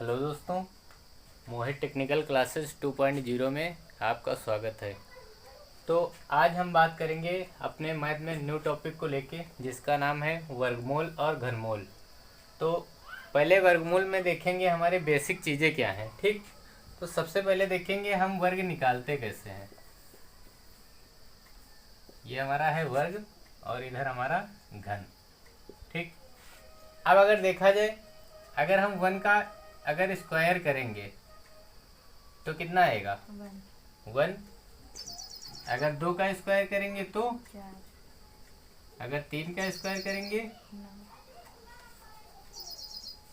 Hello दोस्तों, मोहित technical classes 2.0 में आपका स्वागत है। तो आज हम बात करेंगे अपने मैथ में न्यू टॉपिक को लेके, जिसका नाम है वर्गमूल और घनमूल। तो पहले वर्गमूल में देखेंगे हमारे बेसिक चीज़ें क्या हैं। ठीक, तो सबसे पहले देखेंगे हम वर्ग निकालते कैसे हैं। ये हमारा है वर्ग और इधर हमारा घन। ठीक, अब अगर देखा जाए, अगर हम वन का अगर स्क्वायर करेंगे तो कितना आएगा? वन। अगर दो का स्क्वायर करेंगे तो अगर तीन का स्क्वायर करेंगे,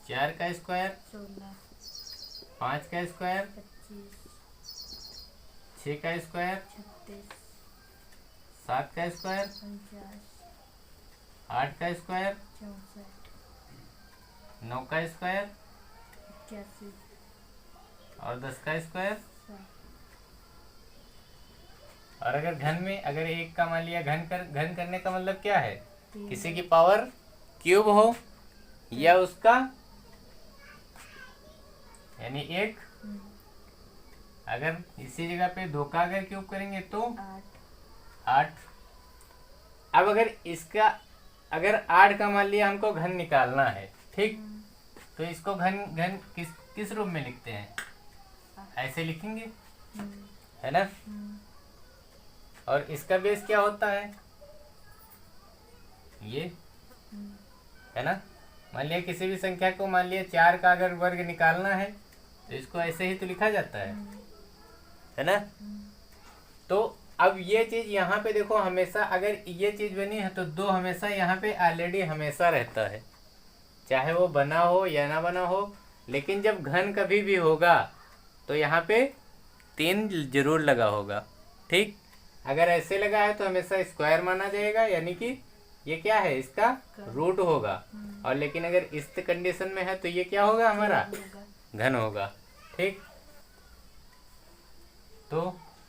चार का स्क्वायर, पाँच का स्क्वायर, छः का स्क्वायर, सात का स्क्वायर, आठ का स्क्वायर, नौ का स्क्वायर और 10 का स्क्वायर। और अगर घन में अगर एक का मान लिया, घन करने का मतलब क्या है? किसी की पावर क्यूब हो या उसका यानी एक। अगर इसी जगह पे दो का अगर क्यूब करेंगे तो 8। अब अगर इसका अगर 8 का मान लिया हमको घन निकालना है, ठीक, तो इसको घन घन किस रूप में लिखते हैं? ऐसे लिखेंगे, है ना। और इसका बेस क्या होता है? ये, है ना। मान लिया किसी भी संख्या को, मान लिया 4 का अगर वर्ग निकालना है तो इसको ऐसे ही तो लिखा जाता है ना। तो अब ये चीज यहाँ पे देखो, हमेशा अगर ये चीज बनी है तो दो हमेशा यहाँ पे ऑलरेडी हमेशा रहता है, चाहे वो बना हो या ना बना हो। लेकिन जब घन कभी भी होगा तो यहाँ पे 3 जरूर लगा होगा। ठीक, अगर ऐसे लगा है तो हमेशा स्क्वायर माना जाएगा, यानी कि ये क्या है, इसका रूट होगा। और लेकिन अगर इस कंडीशन में है तो ये क्या होगा, हमारा घन होगा। ठीक, तो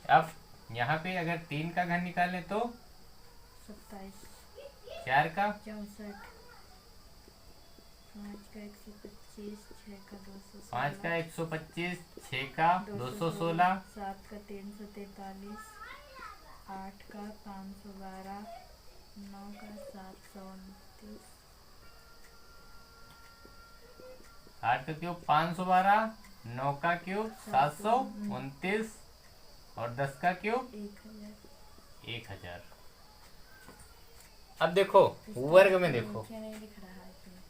अब यहाँ पे अगर 3 का घन निकालें तो 27, 4 का 64, 5 का 125, 6 का 125, 6 का 216, 7 का 343, 8 का 512, 9 का 729, 8 का क्यूब 512, 9 का क्यूब 729 और 10 का क्यूब 1000। अब देखो वर्ग में देखो, क्या नहीं लिख रहा है इसमें।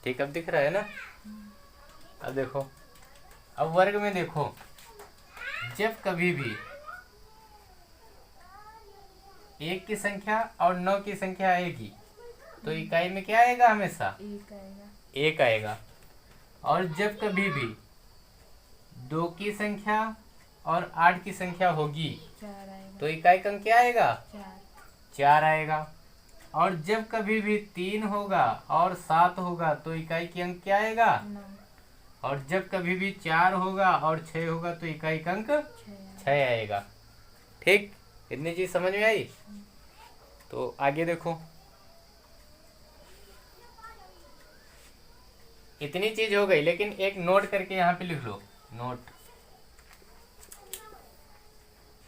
ठीक, अब दिख रहा है ना। अब देखो, अब वर्ग में देखो, जब कभी भी 1 की संख्या और 9 की संख्या आएगी तो इकाई में क्या आएगा? हमेशा एक आएगा। 1 आएगा। और जब कभी भी 2 की संख्या और 8 की संख्या होगी 4 आएगा। तो इकाई का अंक क्या आएगा? 4। 4 आएगा। और जब कभी भी 3 होगा और 7 होगा तो इकाई की अंक क्या आएगा? 9। और जब कभी भी 4 होगा और 6 होगा तो इकाई का अंक 6 आएगा। ठीक, इतनी चीज समझ में आई। तो आगे देखो, इतनी चीज हो गई, लेकिन एक नोट करके यहाँ पे लिख लो।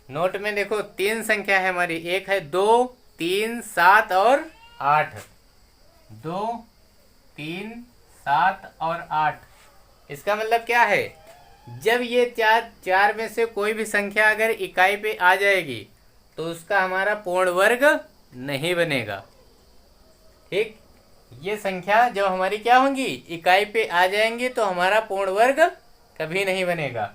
नोट में देखो 3 संख्या है हमारी, एक है 2, 3, 7 और 8। 2, 3, 7 और 8। इसका मतलब क्या है? जब ये चार में से कोई भी संख्या अगर इकाई पे आ जाएगी तो उसका हमारा पूर्ण वर्ग नहीं बनेगा। ठीक, ये संख्या जब हमारी क्या होंगी, इकाई पे आ जाएंगी तो हमारा पूर्ण वर्ग कभी नहीं बनेगा।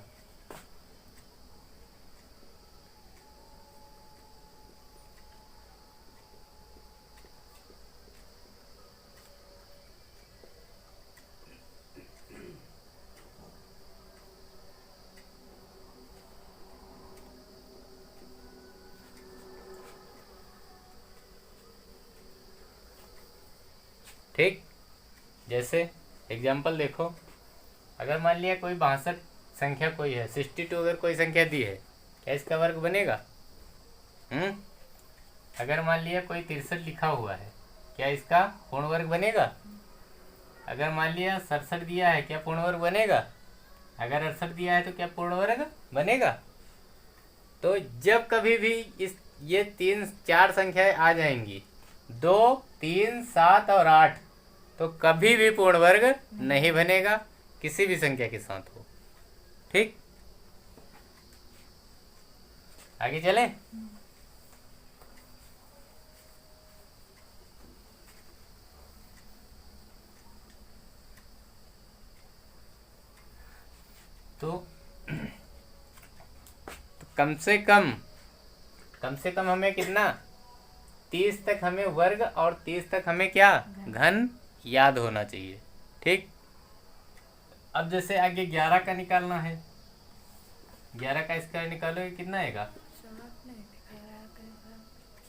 ठीक, जैसे एग्जाम्पल देखो, अगर मान लिया कोई 62 संख्या कोई है, 62 अगर कोई संख्या दी है, क्या इसका वर्ग बनेगा? अगर मान लिया कोई 63 लिखा हुआ है, क्या इसका पूर्ण वर्ग बनेगा? अगर मान लिया 67 दिया है, क्या पूर्ण वर्ग बनेगा? अगर 68 दिया है तो क्या पूर्ण वर्ग बनेगा? तो जब कभी भी ये 3-4 संख्याएं आ जाएंगी, 2, 3, 7 और 8, तो कभी भी पूर्ण वर्ग नहीं बनेगा, किसी भी संख्या के साथ हो। ठीक, आगे चले। तो कम से कम हमें कितना, 30 तक हमें वर्ग और 30 तक हमें क्या, घन याद होना चाहिए। ठीक, अब जैसे आगे 11 का निकालना है, 11 का स्क्वायर निकालोगे कितना आएगा?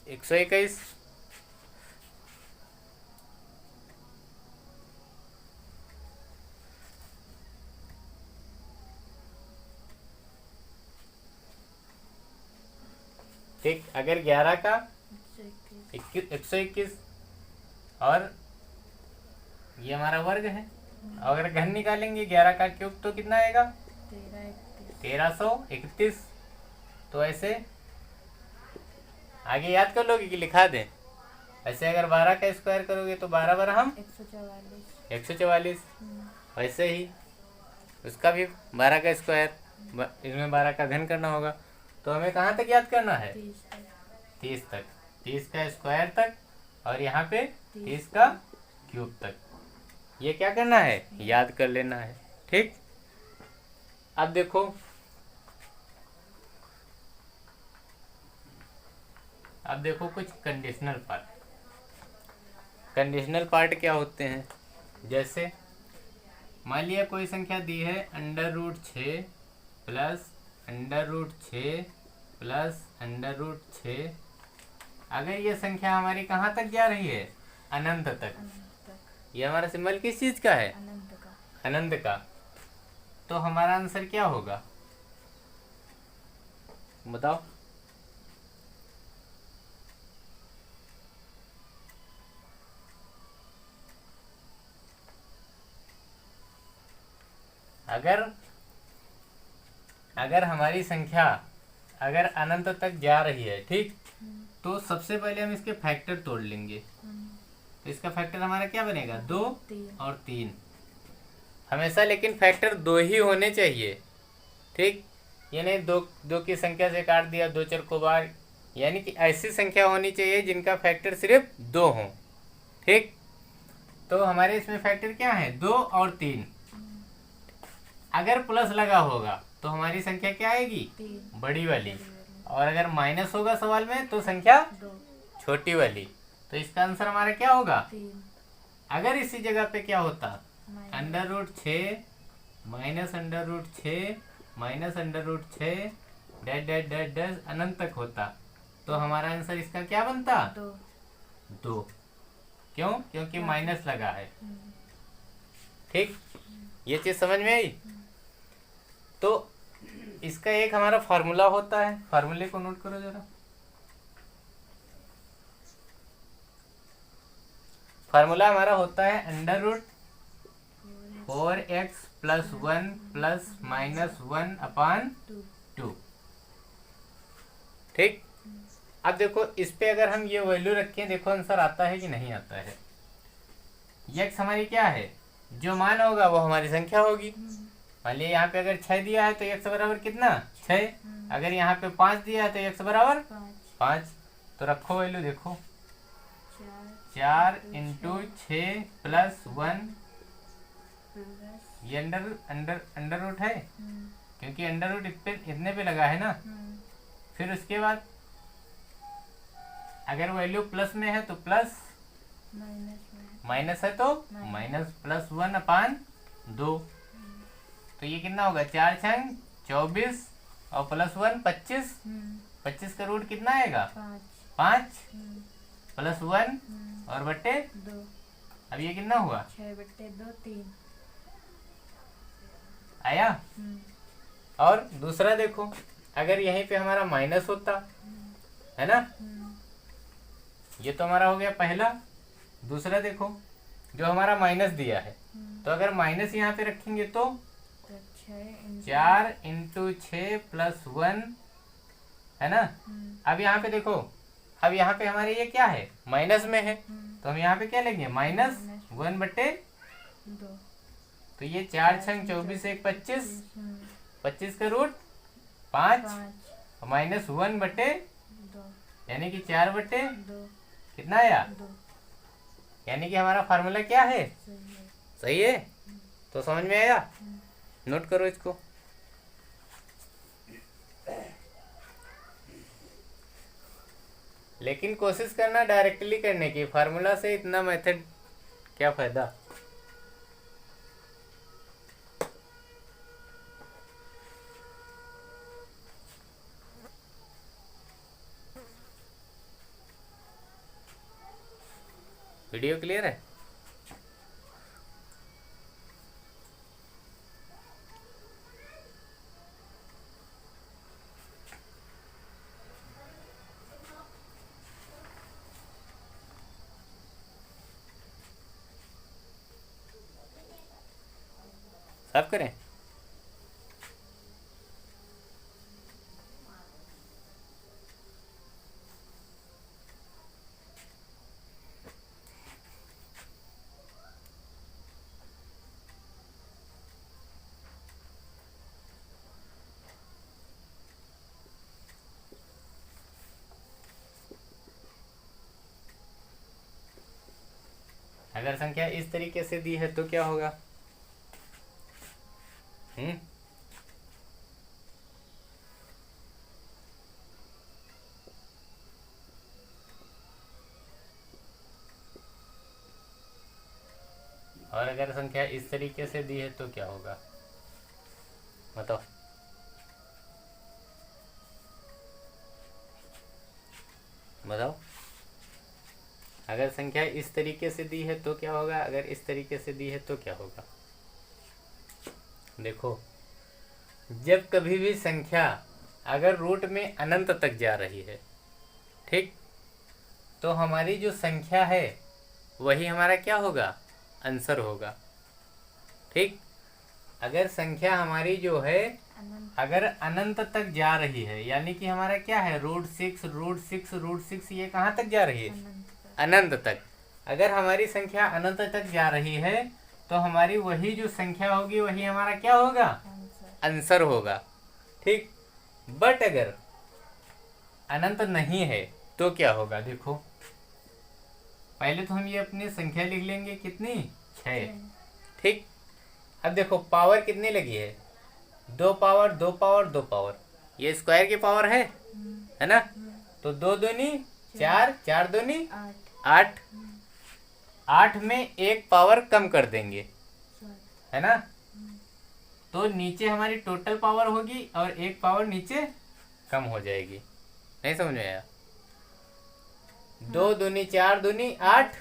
121। ठीक, अगर 11 का 121 और ये हमारा वर्ग है, और अगर घन निकालेंगे 11 का क्यूब तो कितना आएगा? 1331। तो ऐसे आगे याद कर लोगे कि लिखा दें? ऐसे अगर 12 का स्क्वायर करोगे तो 12 बार हम 144। वैसे ही उसका भी 12 का स्क्वायर, इसमें 12 का घन करना होगा। तो हमें कहाँ तक याद करना है? 30 तक, 30 का स्क्वायर तक, और यहाँ पे 30 का क्यूब तक। ये क्या करना है? याद कर लेना है। ठीक, अब देखो, कुछ कंडीशनल पार्ट। कंडीशनल पार्ट क्या होते हैं? जैसे मान लिया कोई संख्या दी है √6 प्लस √6 प्लस √6। अगर ये संख्या हमारी कहाँ तक जा रही है? अनंत तक। ये हमारा सिंबल किस चीज का है? अनंत का। तो हमारा आंसर क्या होगा बताओ? अगर हमारी संख्या अगर अनंत तक जा रही है, ठीक, तो सबसे पहले हम इसके फैक्टर तोड़ लेंगे। तो इसका फैक्टर हमारा क्या बनेगा? 2 और 3 हमेशा, लेकिन फैक्टर 2 ही होने चाहिए। ठीक, ये नहीं दो की संख्या से काट दिया 2 चरकों बार, यानी कि ऐसी संख्या होनी चाहिए जिनका फैक्टर सिर्फ 2 हो। ठीक, तो हमारे इसमें फैक्टर क्या है? 2 और 3। अगर प्लस लगा होगा तो हमारी संख्या क्या आएगी? बड़ी वाली। और अगर माइनस होगा सवाल में तो संख्या छोटी वाली। तो इसका आंसर हमारा क्या होगा? अगर इसी जगह पे क्या होता? √6 minus √6 minus √6 dash dash dash dash अनंत तक होता, तो हमारा आंसर इसका क्या बनता? 2। क्यों? क्योंकि माइनस लगा है। ठीक, ये चीज समझ में आई? तो इसका एक हमारा फार्मूला होता है, फार्मूले को नोट करो जरा। फार्मूला हमारा होता है √4x + 1 + -1/2। ठीक, अब देखो इस पे अगर हम ये वैल्यू रखें, देखो आंसर आता है कि नहीं आता है। x हमारी क्या है? जो मान होगा वो हमारी संख्या होगी। मान लिया यहाँ पे अगर 6 दिया है तो x बराबर कितना? 6। अगर यहाँ पे 5 दिया है तो x बराबर 5। तो रखो वैल्यू, देखो 4 × 6 + 1। ये अंडर रूट है, क्योंकि अंडर रूट इतने पे लगा है ना। फिर उसके बाद अगर वैल्यू प्लस में है तो प्लस, माइनस है तो माइनस, +1/2। तो ये कितना होगा? 4 × 24 और +1 25। 25 का रूट कितना आएगा? 5 +1 और बट्टे अब ये कितना हुआ? 6/2 3 आया। और दूसरा देखो, अगर यहीं पे हमारा माइनस होता, है ना, ये तो हमारा हो गया पहला। दूसरा देखो, जो हमारा माइनस दिया है, तो अगर माइनस यहाँ पे रखेंगे तो 4 इंटू 6 प्लस 1, है ना। अब यहाँ पे देखो, अब यहाँ पे हमारे ये क्या है, माइनस में है, तो हम यहाँ पे क्या लेंगे, -1/2। तो ये 4 छंग 24 1 25, 25 का रूट 5, -1/2, यानी कि 4/2 कितना आया। यानी कि हमारा फार्मूला क्या है, सही है। तो समझ में आया, नोट करो इसको। लेकिन कोशिश करना डायरेक्टली करने की, फार्मूला से इतना मेथड क्या फायदा। वीडियो क्लियर है? साफ करें। अगर संख्या इस तरीके से दी है तो क्या होगा? और अगर संख्या इस तरीके से दी है तो क्या होगा, बताओ। बताओ, अगर संख्या इस तरीके से दी है तो क्या होगा, अगर इस तरीके से दी है तो क्या होगा। देखो, जब कभी भी संख्या अगर रूट में अनंत तक जा रही है, ठीक, तो हमारी जो संख्या है वही हमारा क्या होगा, आंसर होगा। ठीक, अगर संख्या हमारी जो है अगर अनंत तक जा रही है, यानी कि हमारा क्या है, √6 ये कहाँ तक जा रही है, अनंत तक। अगर हमारी संख्या अनंत तक जा रही है तो हमारी वही जो संख्या होगी वही हमारा क्या होगा, आंसर होगा। ठीक, बट अगर अनंत नहीं है तो क्या होगा, देखो पहले तो हम ये अपनी संख्या लिख लेंगे, कितनी, 6। ठीक, अब देखो पावर कितनी लगी है, 2 पावर 2 पावर 2 पावर, ये स्क्वायर की पावर है ना। तो 2 दूनी 4, 4 दूनी 8, 8 में एक पावर कम कर देंगे, है ना। तो नीचे हमारी टोटल पावर होगी और एक पावर नीचे कम हो जाएगी। नहीं समझ में आया? 2 दूनी 4 दूनी 8,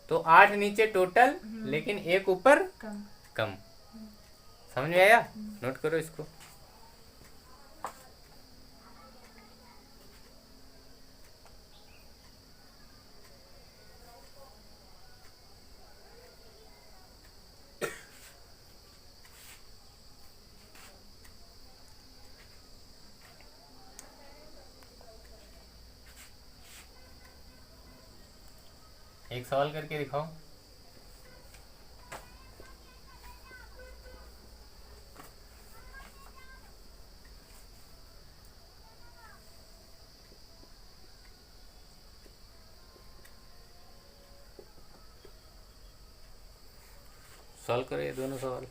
तो 8 नीचे टोटल, लेकिन एक ऊपर कम। समझ में आया? नोट करो इसको। एक सवाल करके दिखाओ। सॉल्व करो ये दोनों सवाल।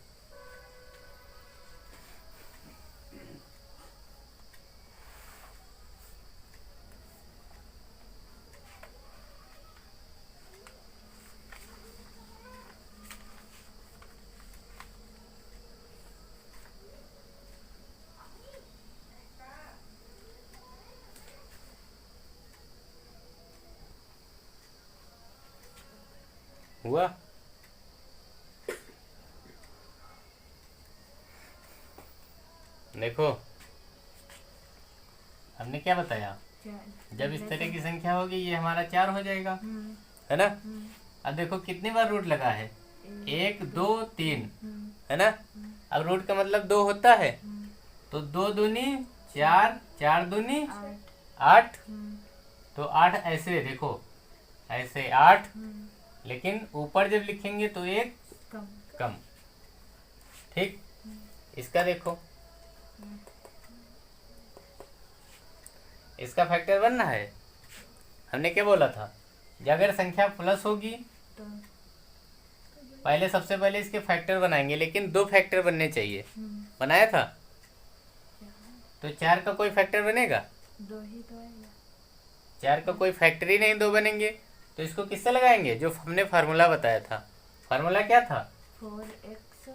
हुआ? देखो हमने क्या बताया, 4 जब इस तरह की संख्या होगी ये हमारा 4 हो जाएगा, है ना। अब देखो कितनी बार रूट लगा है, 1 2 3, है ना। अब रूट का मतलब 2 होता है, तो 2 दूनी 4, 4 दूनी 8, तो 8 ऐसे देखो, ऐसे 8, लेकिन ऊपर जब लिखेंगे तो एक कम कम। ठीक, इसका देखो, इसका फैक्टर बनना है। हमने क्या बोला था, अगर संख्या प्लस होगी तो पहले सबसे पहले इसके फैक्टर बनाएंगे, लेकिन 2 फैक्टर बनने चाहिए। बनाया था, तो 4 का कोई फैक्टर बनेगा? 2 ही तो आएगा। 4 का कोई फैक्टर ही नहीं, 2 बनेंगे। तो इसको किससे लगाएंगे, जो हमने फार्मूला बताया था। फार्मूला क्या था, 4x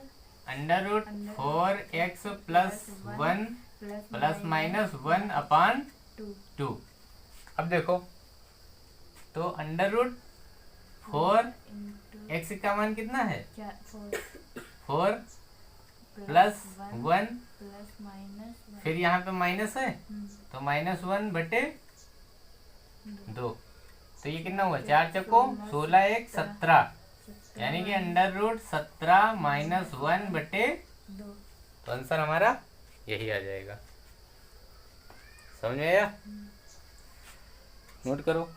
under root 4x plus 1 plus minus 1 upon 2। अब देखो, तो अंडर रूट 4 x का मान कितना है, 4 प्लस 1, प्लस माइनस फिर यहाँ पे माइनस है तो -1 बटे 2। तो ये कितना हुआ, 4 चक्को 16 1 17, यानी कि अंडर रूट 17 माइनस 1 बटे 2। तो आंसर हमारा यही आ जाएगा। समझ में आया, नोट करो।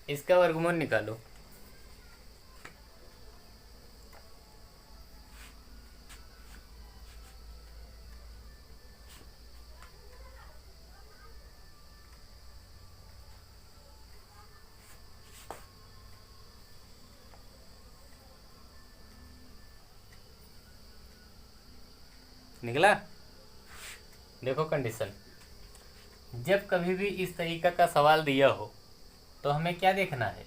इसका वर्गमूल निकालो। निकला। देखो कंडीशन, जब कभी भी इस तरीका का सवाल दिया हो तो हमें क्या देखना है,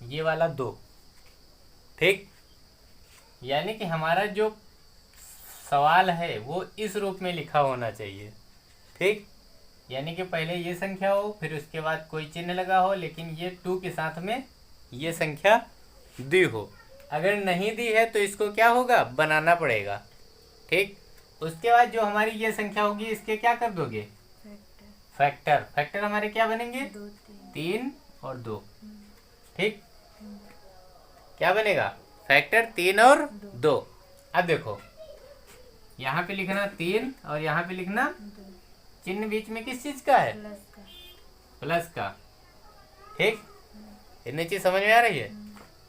ये वाला 2। ठीक, यानी कि हमारा जो सवाल है वो इस रूप में लिखा होना चाहिए। ठीक, यानी कि पहले ये संख्या हो, फिर उसके बाद कोई चिन्ह लगा हो, लेकिन ये 2 के साथ में ये संख्या दी हो। अगर नहीं दी है तो इसको क्या होगा, बनाना पड़ेगा। ठीक, उसके बाद जो हमारी ये संख्या होगी इसके क्या कर दोगे, फैक्टर। फैक्टर हमारे क्या बनेंगे, 3 और 2। ठीक, क्या बनेगा, फैक्टर 3 और 2। अब देखो यहाँ पे लिखना 3 और यहाँ पे लिखना, चिन्ह बीच में किस चीज का है, प्लस का। ठीक, इतनी चीज समझ में आ रही है।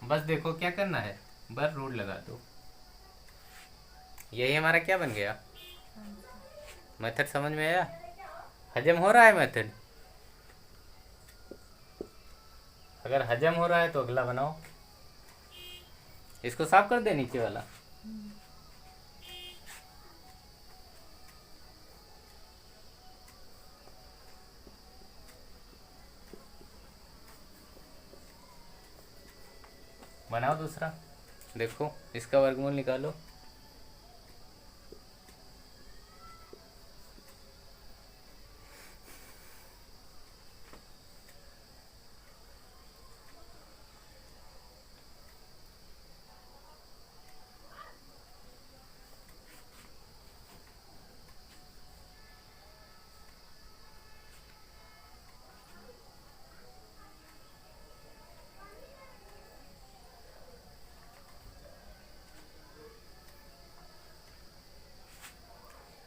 बस देखो क्या करना है, बस रूट लगा दो। यही हमारा क्या बन गया, मेथड। समझ में आया, हजम हो रहा है मेथड। अगर हजम हो रहा है तो अगला बनाओ। इसको साफ कर दे नीचे वाला। बनाओ दूसरा। देखो इसका वर्गमूल निकालो।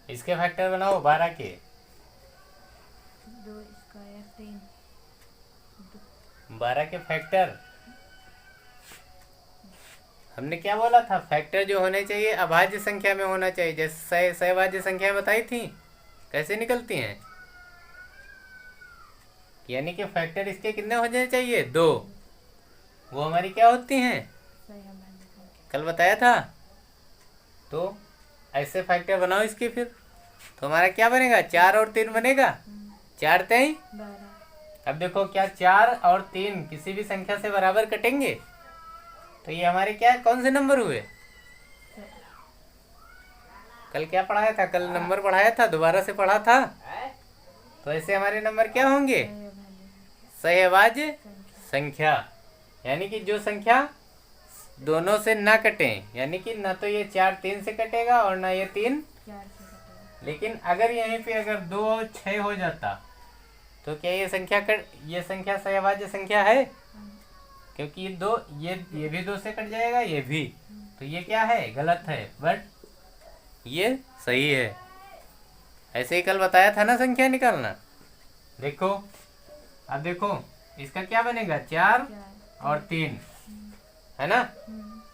इसके फैक्टर बनाओ 12 के। 2 स्क्वायर 3। 12 के फैक्टर, हमने क्या बोला था, फैक्टर जो होने चाहिए अभाज्य संख्या में होना चाहिए। जैसे सहभाज्य संख्या बताई थी कैसे निकलती हैं, यानी कि फैक्टर इसके कितने हो जाने चाहिए, 2। वो हमारी क्या होती हैं, कल बताया था। तो ऐसे फैक्टर बनाओ इसके फिर, तो हमारा क्या बनेगा, 4 और 3 बनेगा, 4 3। 12। अब देखो क्या 4 और 3 किसी भी संख्या से बराबर कटेंगे, तो ये हमारे क्या कौन से नंबर हुए। कल क्या पढ़ाया था, कल नंबर पढ़ाया था, दोबारा से पढ़ा था। तो ऐसे हमारे नंबर क्या होंगे, सहभाज्य संख्या, यानी कि जो संख्या दोनों से ना कटे, यानी कि ना तो ये 4 3 से कटेगा और ना ये 3। 4 से कटेगा। लेकिन अगर यहीं पे अगर 2 और 6 हो जाता तो क्या ये संख्या सहभाज्य संख्या है, क्योंकि ये भी 2 से कट जाएगा, ये भी, तो ये क्या है, गलत है, बट ये सही है। ऐसे ही कल बताया था ना संख्या निकालना। देखो अब देखो इसका क्या बनेगा, 4 और 3, है ना।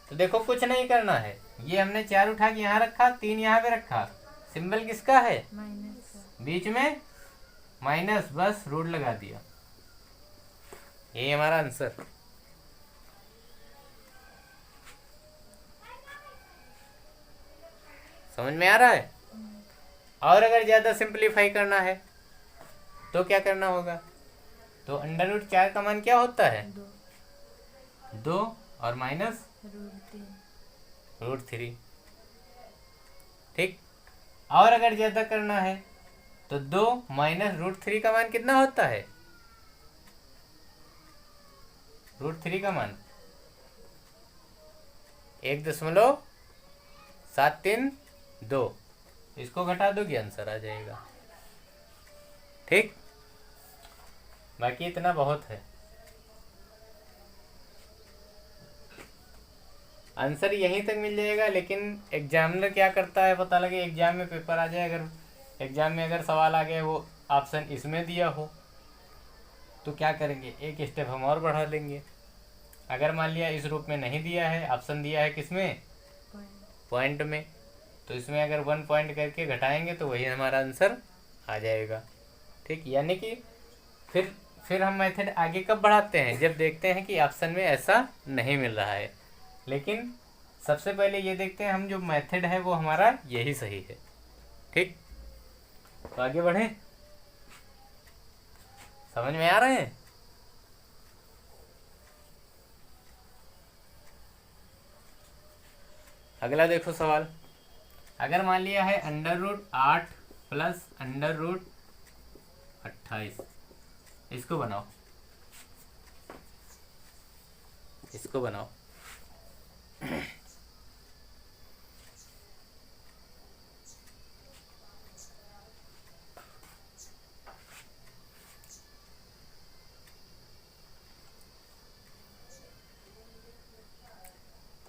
तो देखो कुछ नहीं करना है, ये हमने 4 उठा के यहाँ रखा, 3 यहाँ पे रखा, सिंबल किसका है, माइनस का। बीच में माइनस, बस रूट लगा दिया, यही हमारा आंसर। समझ में आ रहा है। और अगर ज्यादा सिंपलीफाई करना है तो क्या करना होगा, तो अंडर रूट 4 का मान क्या होता है, 2 2 और माइनस रूट 3। √3, ठीक। और अगर ज्यादा करना है तो 2 माइनस √3 का मान कितना होता है, √3 का मान 1.732, इसको घटा दोगे आंसर आ जाएगा, ठीक। बाकी इतना बहुत है, आंसर यहीं तक मिल जाएगा। लेकिन एग्जामिनर क्या करता है, पता लगे एग्जाम में पेपर आ जाए, अगर एग्जाम में अगर सवाल आ गया वो ऑप्शन इसमें दिया हो तो क्या करेंगे, एक स्टेप हम और बढ़ा लेंगे। अगर मान लिया इस रूप में नहीं दिया है, ऑप्शन दिया है किसमें, पॉइंट में, तो इसमें अगर 1 पॉइंट करके घटाएंगे तो वही हमारा आंसर आ जाएगा, ठीक। यानी कि फिर हम मेथड आगे कब बढ़ाते हैं, जब देखते हैं कि ऑप्शन में ऐसा नहीं मिल रहा है। लेकिन सबसे पहले ये देखते हैं हम जो मेथड है वो हमारा यही सही है, ठीक। तो आगे बढ़े, समझ में आ रहे हैं। अगला देखो सवाल, अगर मान लिया है √8 प्लस √28, इसको बनाओ, इसको बनाओ।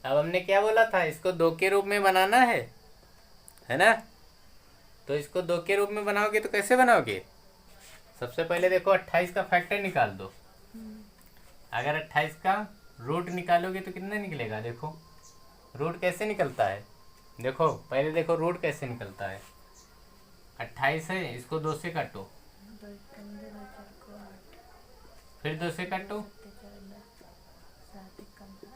अब हमने क्या बोला था, इसको 2 के रूप में बनाना है ना। तो इसको 2 के रूप में बनाओगे तो कैसे बनाओगे, सबसे पहले देखो 28 का फैक्टर निकाल दो। अगर 28 का रूट निकालोगे तो कितना निकलेगा, देखो रूट कैसे निकलता है, देखो पहले देखो रूट कैसे निकलता है। 28 है, इसको 2 से काटो, 2 15 2 4 को 8, फिर 2 से काटो, 7 15।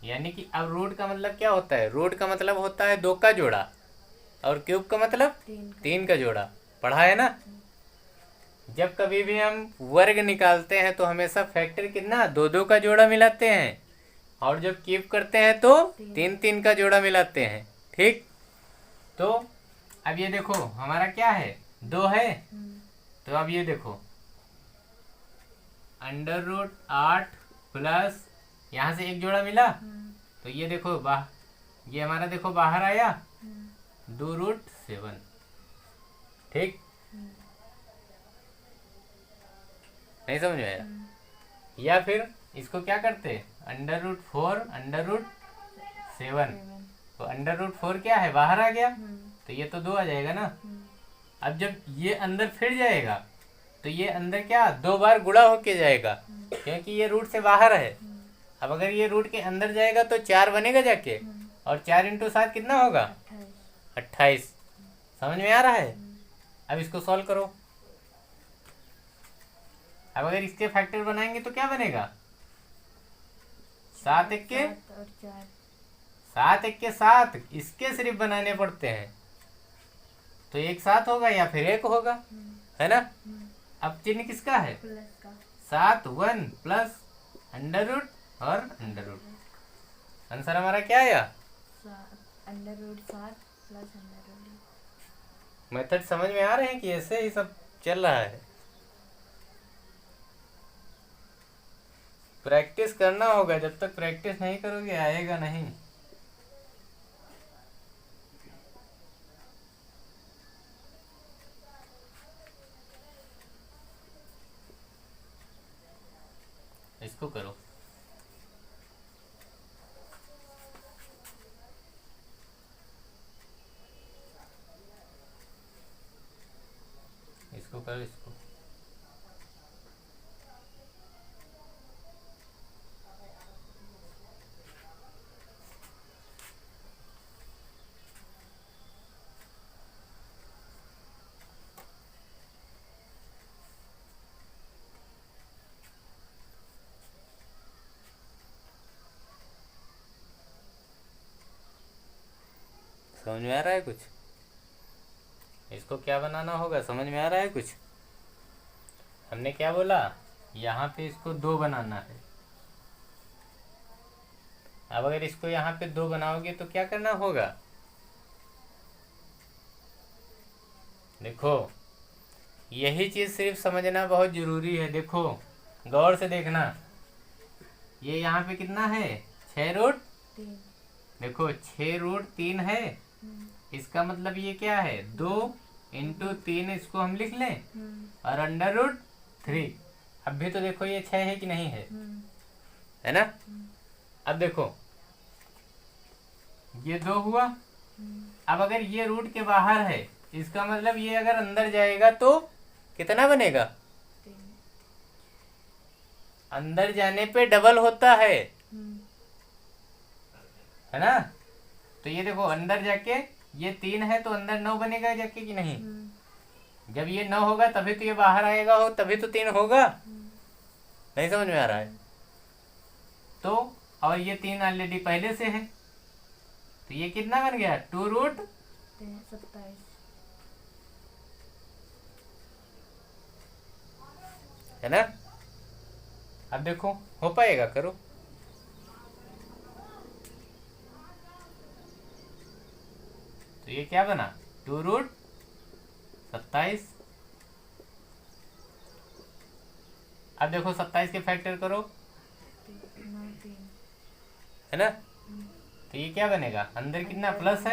यानी कि अब रूट का मतलब क्या होता है, रूट का मतलब होता है 2 का जोड़ा, और क्यूब का मतलब 3 का जोड़ा, पढ़ा है ना। जब कभी भी हम वर्ग निकालते हैं तो हमेशा फैक्टर कितना 2 2 का जोड़ा मिलाते हैं, और जब क्यूब करते हैं तो 3 3 का जोड़ा मिलाते हैं, ठीक। तो अब ये देखो हमारा क्या है, 2 है, तो अब ये देखो √8 प्लस यहाँ से एक जोड़ा मिला, तो ये देखो ये हमारा देखो बाहर आया 2√7, ठीक। नहीं समझ में आया। या फिर इसको क्या करते, √4 √7, तो √4 क्या है, बाहर आ गया, तो ये तो 2 आ जाएगा ना। अब जब ये अंदर फिर जाएगा तो ये अंदर क्या 2 बार गुणा होके जाएगा, क्योंकि ये रूट से बाहर है। अब अगर ये रूट के अंदर जाएगा तो 4 बनेगा जाके, और 4 × 7 कितना होगा, 28। समझ में आ रहा है। अब इसको सॉल्व करो, अब अगर इसके फैक्टर बनाएंगे तो क्या बनेगा, 7 1 के 7 एक के साथ इसके सिर्फ बनाने पड़ते हैं, तो एक साथ होगा या फिर एक होगा, है ना। अब चिन्ह किसका है? प्लस का। 7 1 प्लस अंडर रूट और अंडर रूट। आंसर हमारा क्या आया? Under root 7 plus under root. Method समझ में आ रहे हैं कि ऐसे ही सब चल रहा है? प्रैक्टिस करना होगा, जब तक प्रैक्टिस नहीं करोगे आएगा नहीं। इसको करो। इसको करो, इसको। समझ में आ रहा है कुछ? इसको क्या बनाना होगा, समझ में आ रहा है कुछ? हमने क्या बोला, यहाँ पे इसको 2 बनाना है। अब अगर इसको यहाँ पे 2 बनाओगे तो क्या करना होगा? देखो, यही चीज सिर्फ समझना बहुत जरूरी है। देखो, गौर से देखना, ये यहाँ पे कितना है? 6 रूट 3। देखो 6 रूट 3 है, इसका मतलब ये क्या है? 2 इंटू 3, इसको हम लिख लें, और अंडर रूट 3। अब भी तो देखो ये 6 है कि नहीं है, है ना। अब देखो ये 2 हुआ। अब अगर ये रूट के बाहर है, इसका मतलब ये अगर अंदर जाएगा तो कितना बनेगा? 3। अंदर जाने पे डबल होता है ना। तो ये देखो अंदर जाके ये 3 है तो अंदर 9 बनेगा जाके कि नहीं? जब ये 9 होगा तभी तो ये बाहर आएगा, हो तभी तो 3 होगा। नहीं समझ में आ रहा है? तो और ये 3 ऑलरेडी पहले से है, तो ये कितना बन गया? 2 रूट 27। है ना। अब देखो हो पाएगा, करो। तो ये क्या बना? 2 रूट 27। अब देखो 27 के फैक्टर करो, 9 3 है ना। तो ये क्या बनेगा? अंदर कितना प्लस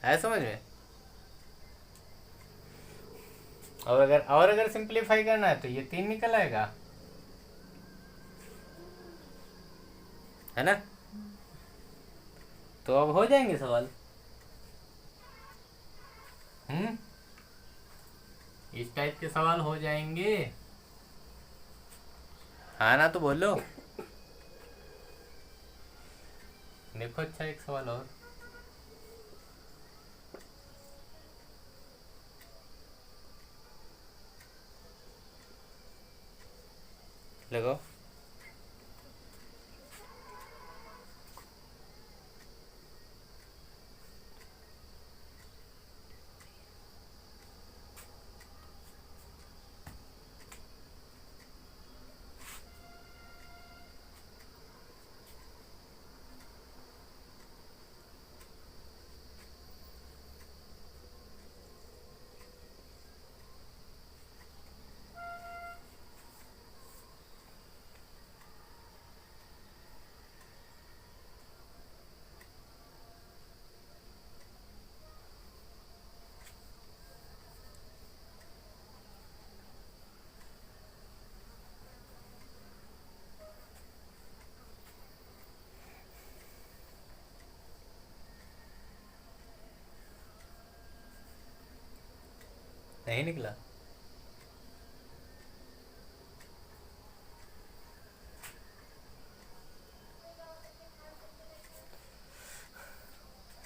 है समझ में? और अगर सिंप्लीफाई करना है तो ये 3 निकल आएगा, है ना। तो अब हो जाएंगे सवाल। इस टाइप के सवाल हो जाएंगे, हाँ ना, तो बोलो। देखो अच्छा एक सवाल और लगाओ। नहीं निकला।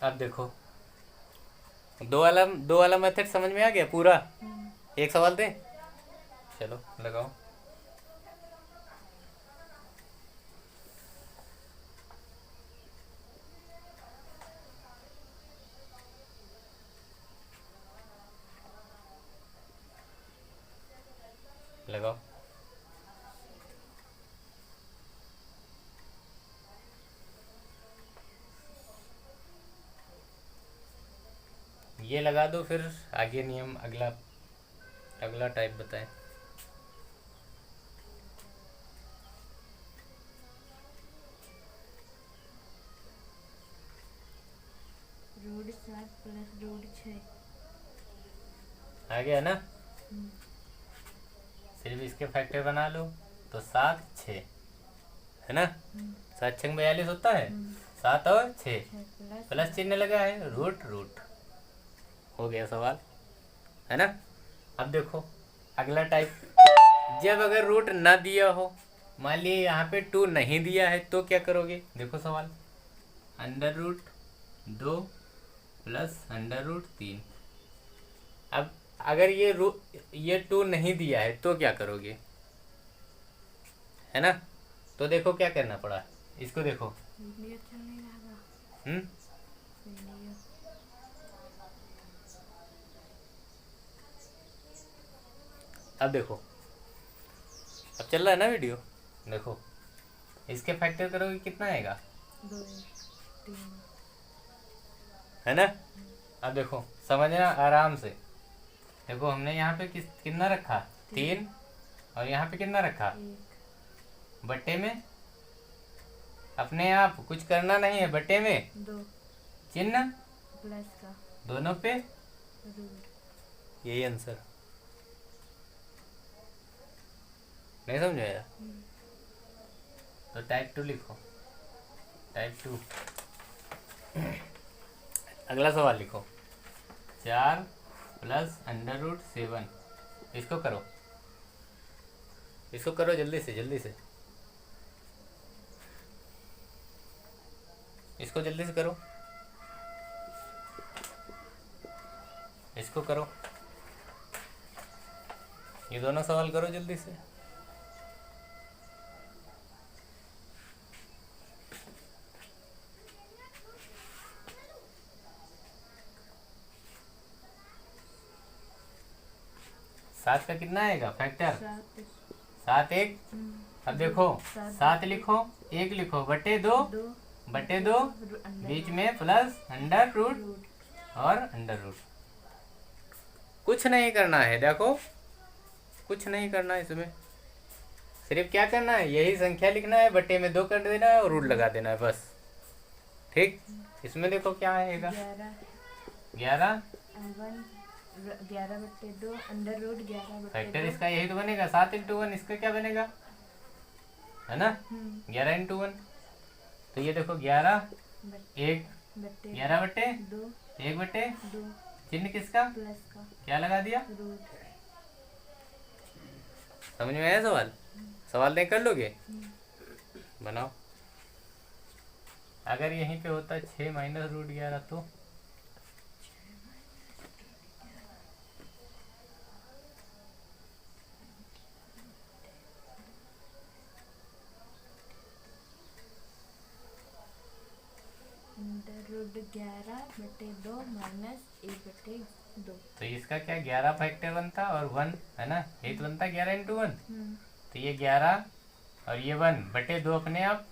अब देखो दो वाला मेथड समझ में आ गया पूरा। एक सवाल दें, चलो लगाओ। लगाओ। ये लगा दो, फिर आगे नियम अगला अगला टाइप बताएं। Root 7 plus root 6। आ गया ना? सिर्फ इसके फैक्टर बना लो तो 7 6 है ना? 7 6 42 होता है। 7 और 6 प्लस चिन्ह लगा है, रूट रूट। हो गया सवाल, है ना? अब देखो अगला टाइप, जब अगर रूट ना दिया हो, मान लिए यहाँ पे 2 नहीं दिया है तो क्या करोगे? देखो सवाल, under root 2 plus under root 3। अब अगर ये 2 नहीं दिया है तो क्या करोगे? है ना? तो देखो क्या करना पड़ा, इसको देखो। अच्छा नहीं लगा। हम्म अब देखो, अब चल रहा है ना वीडियो? देखो इसके फैक्टर करोगे कितना आएगा? 2 3। है ना? अब देखो समझना आराम से। देखो हमने यहाँ पे कितना रखा? 3। और यहाँ पे कितना रखा? 1 बट्टे में अपने आप कुछ करना नहीं है, बट्टे में 2 चिन्ह प्लस का दोनों पे, रूट। यही आंसर। नहीं समझ आया? तो टाइप 2 लिखो, टाइप 2। अगला सवाल लिखो, 4 प्लस अंडर रूट 7। इसको करो, इसको करो जल्दी से जल्दी से, इसको जल्दी से करो, इसको करो, ये दोनों सवाल करो जल्दी से। सात का कितना आएगा फैक्टर? 7 1। अब देखो 7 लिखो, 1 लिखो, बटे 2 बटे 2, बीच में प्लस अंडर रूट और अंडर रूट। कुछ नहीं करना है, देखो कुछ नहीं करना है इसमें, सिर्फ क्या करना है, यही संख्या लिखना है, बटे में 2 कर देना है और रूट लगा देना है, बस। ठीक, इसमें देखो क्या आएगा? 11 11 बटे 2 अंडर रूट 11 बटे फैक्टर 2। इसका यही तो बनेगा, 7 इंटू 1। इसका क्या बनेगा? है ना? 11 इंटू 1। तो ये देखो 11 1 11 बटे 2 1 बटे 2 चिन्ह किसका? प्लस का क्या लगा दिया? रूट। समझ में आया सवाल? सवाल नहीं कर लोगे? बनाओ। अगर यहीं पे होता 6 माइनस रूट 11 तो अंडर रूट 11 बटे 2 माइनस 1 बटे 2। तो इसका क्या 11 फैक्टर बनता और 1, है ना? यही तो बनता 11 इंटू 1। तो ये 11 और ये 1 बटे 2 अपने आप,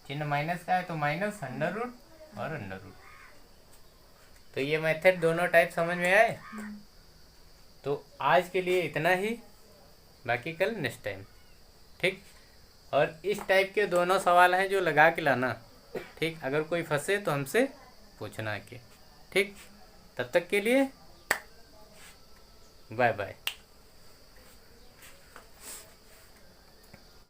चिन्ह माइनस का है तो माइनस अंडर रूट और अंडर रूट। तो ये मेथड दोनों टाइप समझ में आए? तो आज के लिए इतना ही, बाकी कल नेक्स्ट टाइम। ठीक, और इस टाइप के दोनों सवाल हैं जो लगा के लाना। ठीक, अगर कोई फंसे तो हमसे पूछना के। ठीक, तब तक के लिए बाय बाय।